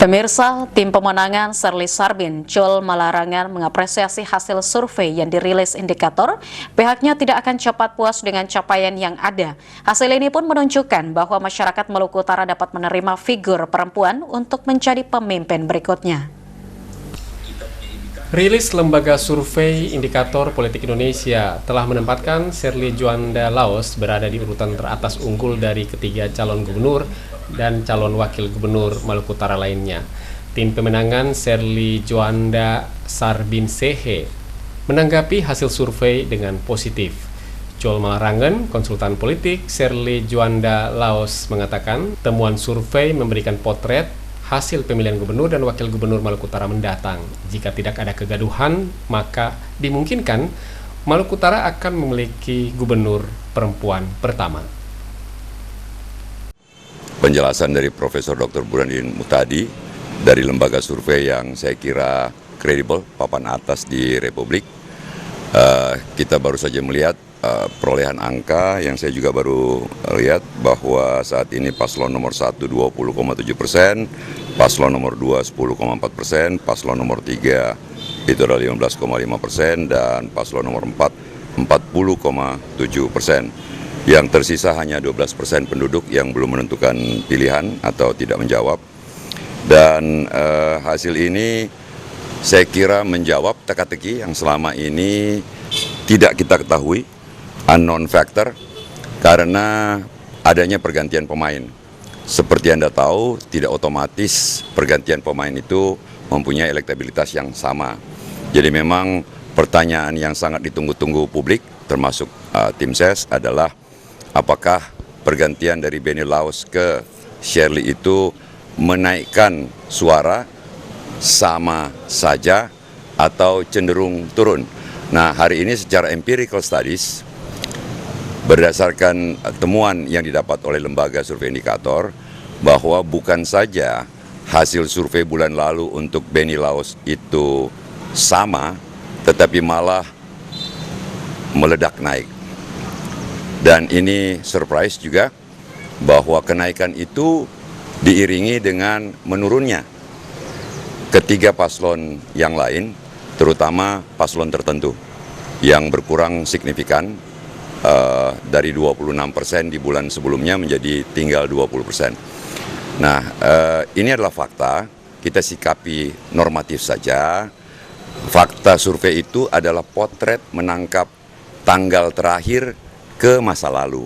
Pemirsa, tim pemenangan Serly Sarbin, Jol Malarangan mengapresiasi hasil survei yang dirilis indikator. Pihaknya tidak akan cepat puas dengan capaian yang ada. Hasil ini pun menunjukkan bahwa masyarakat Maluku Utara dapat menerima figur perempuan untuk menjadi pemimpin berikutnya. Rilis Lembaga Survei Indikator Politik Indonesia telah menempatkan Serly Juanda Laos berada di urutan teratas unggul dari ketiga calon gubernur dan calon wakil gubernur Maluku Utara lainnya. Tim pemenangan Serly Juanda Sarbin Sehe menanggapi hasil survei dengan positif. Jol Malarangan, konsultan politik Serly Juanda Laos mengatakan temuan survei memberikan potret hasil pemilihan gubernur dan wakil gubernur Maluku Utara mendatang. Jika tidak ada kegaduhan, maka dimungkinkan Maluku Utara akan memiliki gubernur perempuan pertama. Penjelasan dari Profesor Dr. Burhanuddin Muhtadi dari lembaga survei yang saya kira kredibel, papan atas di Republik. Kita baru saja melihat perolehan angka yang saya juga baru lihat bahwa saat ini paslon nomor 1 20,7%, paslon nomor 2 10,4%, paslon nomor 3 itu adalah 15,5% dan paslon nomor 4 40,7%. Yang tersisa hanya 12% penduduk yang belum menentukan pilihan atau tidak menjawab. Dan hasil ini saya kira menjawab teka-teki yang selama ini tidak kita ketahui, unknown factor, karena adanya pergantian pemain. Seperti Anda tahu, tidak otomatis pergantian pemain itu mempunyai elektabilitas yang sama. Jadi memang pertanyaan yang sangat ditunggu-tunggu publik, termasuk tim SES adalah apakah pergantian dari Benny Laos ke Serly itu menaikkan suara sama saja atau cenderung turun. Nah, hari ini secara empirical studies, berdasarkan temuan yang didapat oleh lembaga survei indikator, bahwa bukan saja hasil survei bulan lalu untuk Benny Laos itu sama, tetapi malah meledak naik. Dan ini surprise juga bahwa kenaikan itu diiringi dengan menurunnya ketiga paslon yang lain, terutama paslon tertentu yang berkurang signifikan dari 26% di bulan sebelumnya menjadi tinggal 20%. Nah, ini adalah fakta, kita sikapi normatif saja. Fakta survei itu adalah potret menangkap tanggal terakhir ke masa lalu.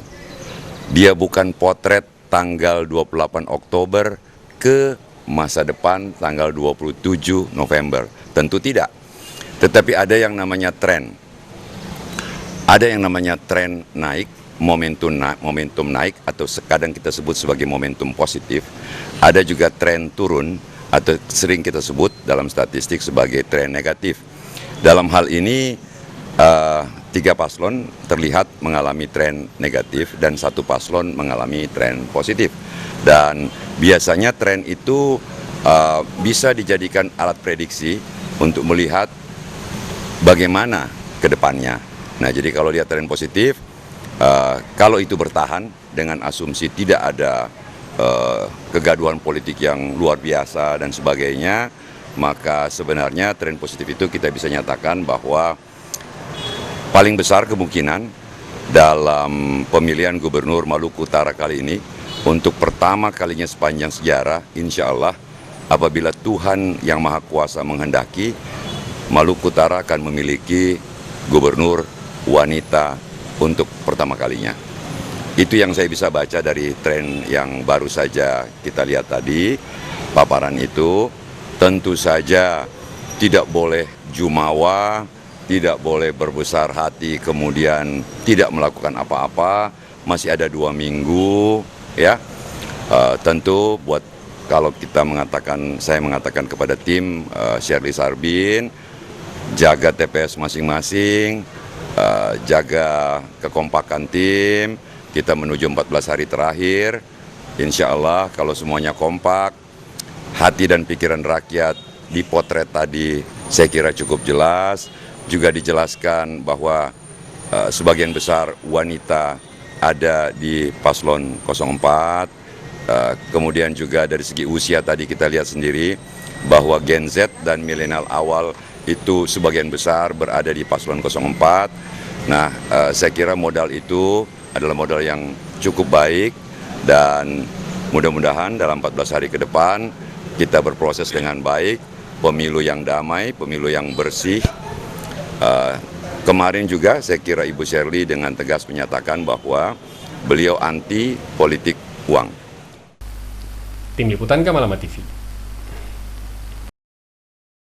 Dia bukan potret tanggal 28 Oktober ke masa depan tanggal 27 November. Tentu tidak. Tetapi ada yang namanya tren. Ada yang namanya tren naik, momentum naik atau kadang kita sebut sebagai momentum positif. Ada juga tren turun atau sering kita sebut dalam statistik sebagai tren negatif. Dalam hal ini tiga paslon terlihat mengalami tren negatif dan satu paslon mengalami tren positif. Dan biasanya tren itu bisa dijadikan alat prediksi untuk melihat bagaimana ke depannya. Nah, jadi kalau lihat tren positif, kalau itu bertahan dengan asumsi tidak ada kegaduhan politik yang luar biasa dan sebagainya, maka sebenarnya tren positif itu kita bisa nyatakan bahwa paling besar kemungkinan dalam pemilihan gubernur Maluku Utara kali ini, untuk pertama kalinya sepanjang sejarah, insya Allah, apabila Tuhan Yang Maha Kuasa menghendaki, Maluku Utara akan memiliki gubernur wanita untuk pertama kalinya. Itu yang saya bisa baca dari tren yang baru saja kita lihat tadi, paparan itu. Tentu saja tidak boleh jumawa, tidak boleh berbesar hati kemudian tidak melakukan apa-apa. Masih ada 2 minggu, ya. Tentu buat kalau kita mengatakan, saya mengatakan kepada tim Serly Sarbin, jaga TPS masing-masing, jaga kekompakan tim. Kita menuju 14 hari terakhir. Insya Allah kalau semuanya kompak, hati dan pikiran rakyat dipotret tadi saya kira cukup jelas. Juga dijelaskan bahwa sebagian besar wanita ada di paslon 04, Kemudian juga dari segi usia tadi kita lihat sendiri bahwa Gen Z dan milenial awal itu sebagian besar berada di paslon 04. Nah, saya kira modal itu adalah modal yang cukup baik dan mudah-mudahan dalam 14 hari ke depan kita berproses dengan baik, pemilu yang damai, pemilu yang bersih. Kemarin juga saya kira Ibu Shirley dengan tegas menyatakan bahwa beliau anti politik uang. Tim Liputan Kamalama TV.